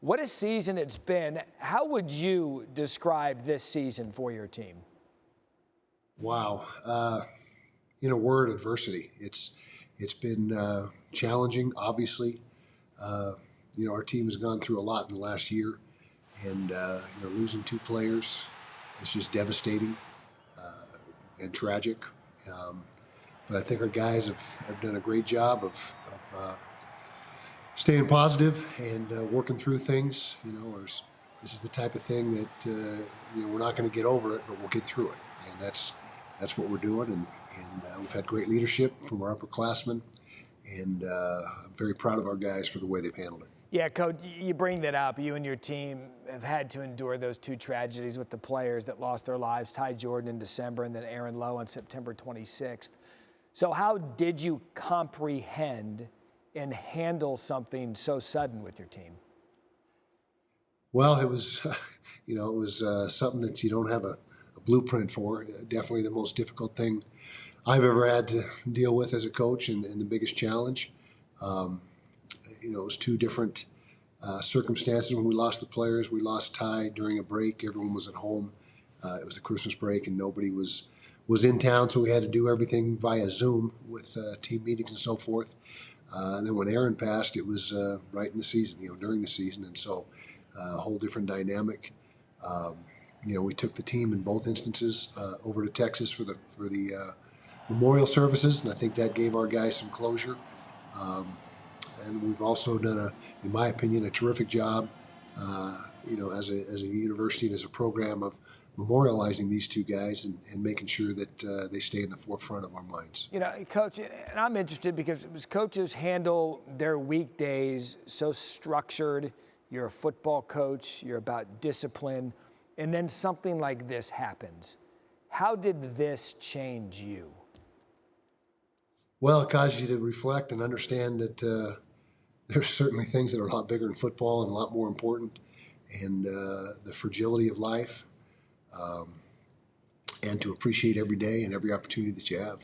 What a season it's been. How would you describe this season for your team? Wow. In a word, adversity. It's been challenging, obviously. Our team has gone through a lot in the last year, and losing two players is just devastating and tragic. But I think our guys have done a great job of staying positive and working through things. This is the type of thing that we're not going to get over it, but we'll get through it, and that's what we're doing. And we've had great leadership from our upperclassmen, and I'm very proud of our guys for the way they've handled it. Yeah, Coach, you bring that up. You and your team have had to endure those two tragedies with the players that lost their lives, Ty Jordan in December and then Aaron Lowe on September 26th. So how did you comprehend and handle something so sudden with your team? Well, it was, something that you don't have a blueprint for. Definitely the most difficult thing I've ever had to deal with as a coach, and the biggest challenge. It was two different circumstances when we lost the players. We lost Ty during a break. Everyone was at home. It was the Christmas break, and nobody was in town, so we had to do everything via Zoom with team meetings and so forth. And then when Aaron passed, it was right in the season, during the season, and so a whole different dynamic. We took the team in both instances over to Texas for the memorial services, and I think that gave our guys some closure. And we've also done, in my opinion, a terrific job, as a university and as a program of memorializing these two guys and making sure that they stay in the forefront of our minds. Coach, and I'm interested because coaches handle their weekdays so structured. You're a football coach. You're about discipline. And then something like this happens. How did this change you? Well, it caused you to reflect and understand that there's certainly things that are a lot bigger in football and a lot more important, and the fragility of life, and to appreciate every day and every opportunity that you have.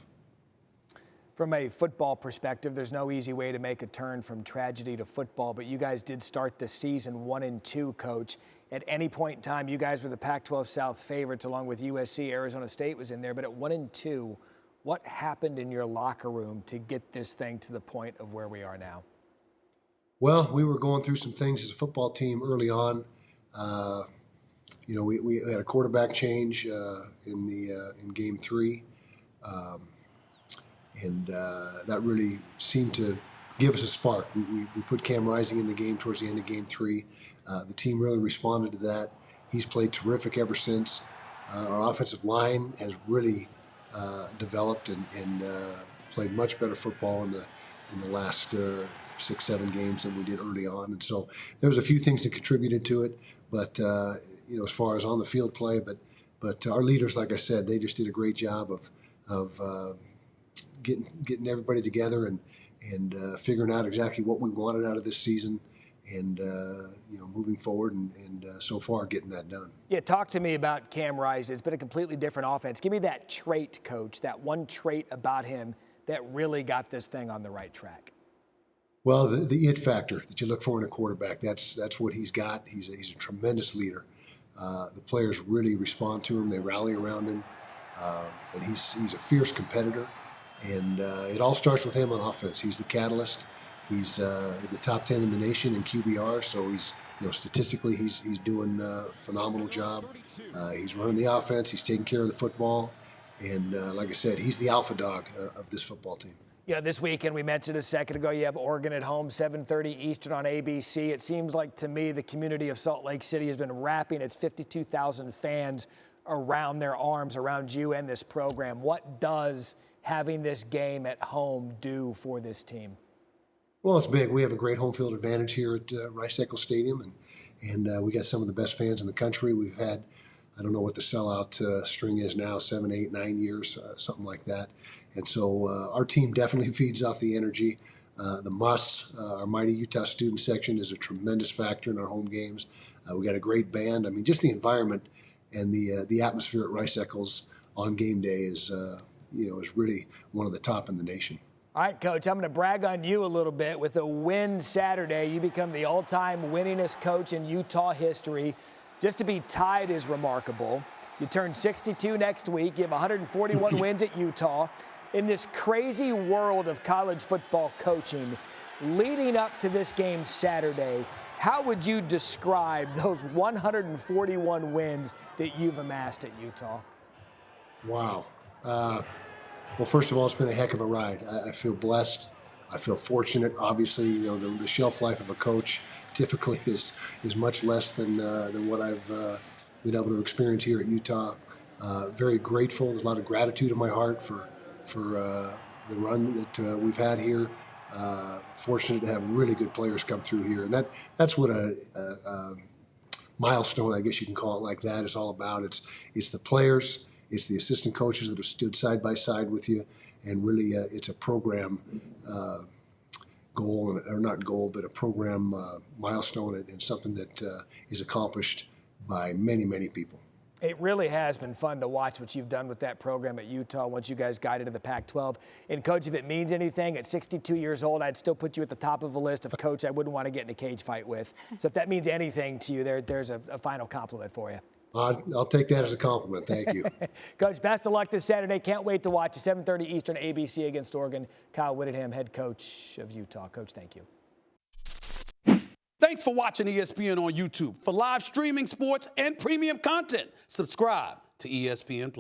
From a football perspective, there's no easy way to make a turn from tragedy to football, but you guys did start the season 1-2, Coach. At any point in time, you guys were the Pac-12 South favorites along with USC. Arizona State was in there, but at 1-2, what happened in your locker room to get this thing to the point of where we are now? Well, we were going through some things as a football team early on. We had a quarterback change in Game 3, and that really seemed to give us a spark. We put Cam Rising in the game towards the end of Game 3. The team really responded to that. He's played terrific ever since. Our offensive line has really developed and played much better football in the last 6-7 games than we did early on, and so there was a few things that contributed to it. But as far as on the field play, but our leaders, like I said, they just did a great job of getting everybody together and figuring out exactly what we wanted out of this season, and moving forward and so far getting that done. Yeah, talk to me about Cam Rising. It's been a completely different offense. Give me that trait, Coach, that one trait about him that really got this thing on the right track. Well, the it factor that you look for in a quarterback, that's what he's got. He's a tremendous leader. The players really respond to him. They rally around him, and he's a fierce competitor. And it all starts with him on offense. He's the catalyst. He's in the top 10 in the nation in QBR, so he's statistically he's doing a phenomenal job. He's running the offense. He's taking care of the football, and like I said, he's the alpha dog of this football team. This weekend, we mentioned a second ago, you have Oregon at home, 7:30 Eastern on ABC. It seems like to me the community of Salt Lake City has been wrapping its 52,000 fans around their arms, around you and this program. What does having this game at home do for this team? Well, it's big. We have a great home field advantage here at Rice-Eccles Stadium, and we got some of the best fans in the country. We've had, I don't know what the sellout string is now, 7, 8, 9 years, something like that. And so our team definitely feeds off the energy. The musts, our mighty Utah student section is a tremendous factor in our home games. We got a great band. I mean, just the environment and the atmosphere at Rice-Eccles on game day is really one of the top in the nation. All right, Coach, I'm going to brag on you a little bit. With a win Saturday, you become the all-time winningest coach in Utah history. Just to be tied is remarkable. You turn 62 next week. You have 141 wins at Utah. In this crazy world of college football coaching, leading up to this game Saturday, how would you describe those 141 wins that you've amassed at Utah? Wow. Well, first of all, it's been a heck of a ride. I feel blessed. I feel fortunate. Obviously, you know, the shelf life of a coach typically is much less than what I've been able to experience here at Utah. Very grateful. There's a lot of gratitude in my heart for the run that we've had here. Fortunate to have really good players come through here, and that's what a milestone, I guess you can call it like that, is all about. It's the players. It's the assistant coaches that have stood side by side with you, and really it's a program goal, or not goal, but a program milestone, and something that is accomplished by many, many people. It really has been fun to watch what you've done with that program at Utah once you guys got into the Pac-12. And, Coach, if it means anything, at 62 years old, I'd still put you at the top of a list of coach I wouldn't want to get in a cage fight with. So if that means anything to you, there's a final compliment for you. I'll take that as a compliment. Thank you. Coach, best of luck this Saturday. Can't wait to watch 7:30 Eastern ABC against Oregon. Kyle Whittingham, head coach of Utah. Coach, thank you. Thanks for watching ESPN on YouTube. For live streaming sports and premium content, subscribe to ESPN+.